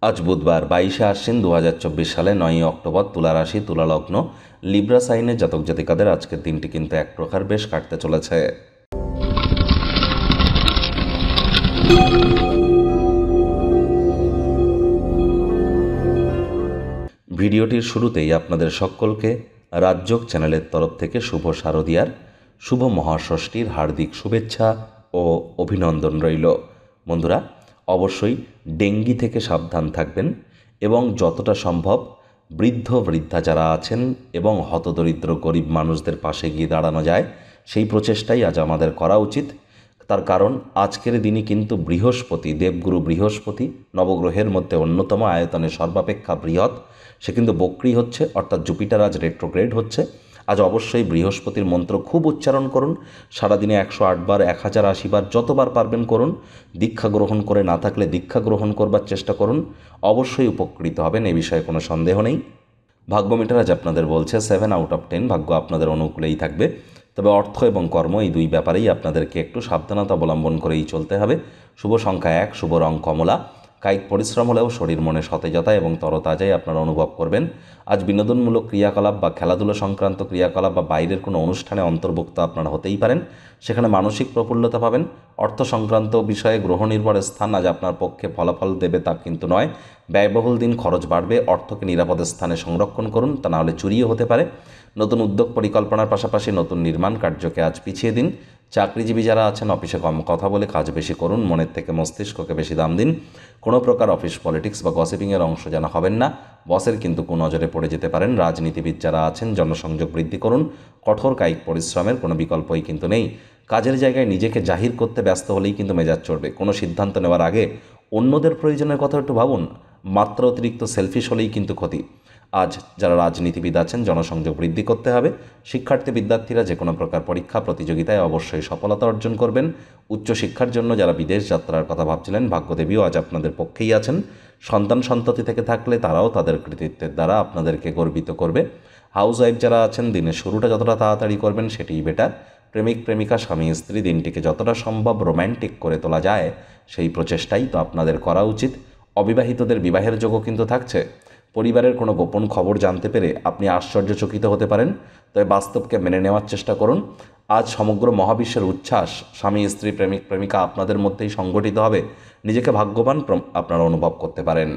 আজ বুধবার 22শে আশ্বিন 2024 সালে 9ই অক্টোবর তুলা রাশি তুলা লগ্ন লিব্রা সাইনের জাতক জাতিকাদের আজকের দিনটি কিন্তু এক প্রকার বেশ কাটতে চলেছে। ভিডিওটির শুরুতেই আপনাদের সকলকে রাজযোগ চ্যানেলের তরফ থেকে শুভ শারদীয়ার শুভ মহাষষ্ঠীর হার্দিক শুভেচ্ছা ও অভিনন্দন রইল। বন্ধুরা, অবশ্যই ডেঙ্গি থেকে সাবধান থাকবেন এবং যতটা সম্ভব বৃদ্ধা যারা আছেন এবং হতদরিদ্র গরিব মানুষদের পাশে গিয়ে দাঁড়ানো যায় সেই প্রচেষ্টাই আজ আমাদের করা উচিত। তার কারণ আজকের দিনই কিন্তু বৃহস্পতি, দেবগুরু বৃহস্পতি নবগ্রহের মধ্যে অন্যতম, আয়তনে সর্বাপেক্ষা বৃহৎ, সে কিন্তু বক্রী হচ্ছে, অর্থাৎ জুপিটার আজ রেট্রোগ্রেড হচ্ছে। আজ অবশ্যই বৃহস্পতির মন্ত্র খুব উচ্চারণ করুন, সারাদিনে 108 বার, 1080 বার, যতবার পারবেন করুন। দীক্ষা গ্রহণ করে না থাকলে দীক্ষা গ্রহণ করবার চেষ্টা করুন, অবশ্যই উপকৃত হবেন, এ বিষয়ে কোনো সন্দেহ নেই। ভাগ্য মিটার আজ আপনাদের বলছে 7 আউট অফ 10, ভাগ্য আপনাদের অনুকূলেই থাকবে। তবে অর্থ এবং কর্ম এই দুই ব্যাপারেই আপনাদেরকে একটু সাবধানতা অবলম্বন করেই চলতে হবে। শুভ সংখ্যা 1, শুভ রং কমলা। কায়িক পরিশ্রম হলেও শরীর মনে সতেজতা এবং তরতাজাই আপনারা অনুভব করবেন। আজ বিনোদনমূলক ক্রিয়াকলাপ বা খেলাধুলা সংক্রান্ত ক্রিয়াকলাপ বা বাইরের কোনো অনুষ্ঠানে অন্তর্ভুক্ত আপনারা হতেই পারেন, সেখানে মানসিক প্রফুল্লতা পাবেন। অর্থ সংক্রান্ত বিষয়ে গ্রহ নির্ভর স্থান আজ আপনার পক্ষে ফলাফল দেবে তা কিন্তু নয়। ব্যয়বহুল দিন, খরচ বাড়বে, অর্থকে নিরাপদ স্থানে সংরক্ষণ করুন, তা নাহলে চুরিও হতে পারে। নতুন উদ্যোগ পরিকল্পনার পাশাপাশি নতুন নির্মাণ কার্যকে আজ পিছিয়ে দিন। চাকরিজীবী যারা আছেন অফিসে কম কথা বলে কাজ বেশি করুন, মনের থেকে মস্তিষ্ককে বেশি দাম দিন। কোনো প্রকার অফিস পলিটিক্স বা গসিপিংয়ের অংশ যেন হবেন না, বসের কিন্তু কুনজরে পড়ে যেতে পারেন। রাজনীতিবিদ যারা আছেন জনসংযোগ বৃদ্ধি করুন, কঠোর কায়িক পরিশ্রমের কোনো বিকল্পই কিন্তু নেই। কাজের জায়গায় নিজেকে জাহির করতে ব্যস্ত হলেই কিন্তু মেজাজ চড়বে। কোনো সিদ্ধান্ত নেওয়ার আগে অন্যদের প্রয়োজনের কথা একটু ভাবুন, মাত্রা অতিরিক্ত সেলফিশ হলেই কিন্তু ক্ষতি। আজ যারা রাজনীতিবিদ আছেন জনসংযোগ বৃদ্ধি করতে হবে। শিক্ষার্থী বিদ্যার্থীরা যে কোনো প্রকার পরীক্ষা প্রতিযোগিতায় অবশ্যই সফলতা অর্জন করবেন। উচ্চশিক্ষার জন্য যারা বিদেশ যাত্রার কথা ভাবছিলেন, ভাগ্যদেবীও আজ আপনাদের পক্ষেই আছেন। সন্তান সন্ততি থেকে থাকলে তারাও তাদের কৃতিত্বের দ্বারা আপনাদেরকে গর্বিত করবে। হাউস ওয়াইফ যারা আছেন দিনের শুরুটা যতটা তাড়াতাড়ি করবেন সেটিই বেটার। প্রেমিক প্রেমিকা স্বামী স্ত্রী দিনটিকে যতটা সম্ভব রোম্যান্টিক করে তোলা যায় সেই প্রচেষ্টাই তো আপনাদের করা উচিত। অবিবাহিতদের বিবাহের যোগও কিন্তু থাকছে। পরিবারের কোনো গোপন খবর জানতে পেরে আপনি আশ্চর্যচকিত হতে পারেন, তবে বাস্তবকে মেনে নেওয়ার চেষ্টা করুন। আজ সমগ্র মহাবিশ্বের উচ্ছ্বাস স্বামী স্ত্রী প্রেমিক প্রেমিকা আপনাদের মধ্যেই সংগঠিত হবে। নিজেকে ভাগ্যবান আপনারা অনুভব করতে পারেন।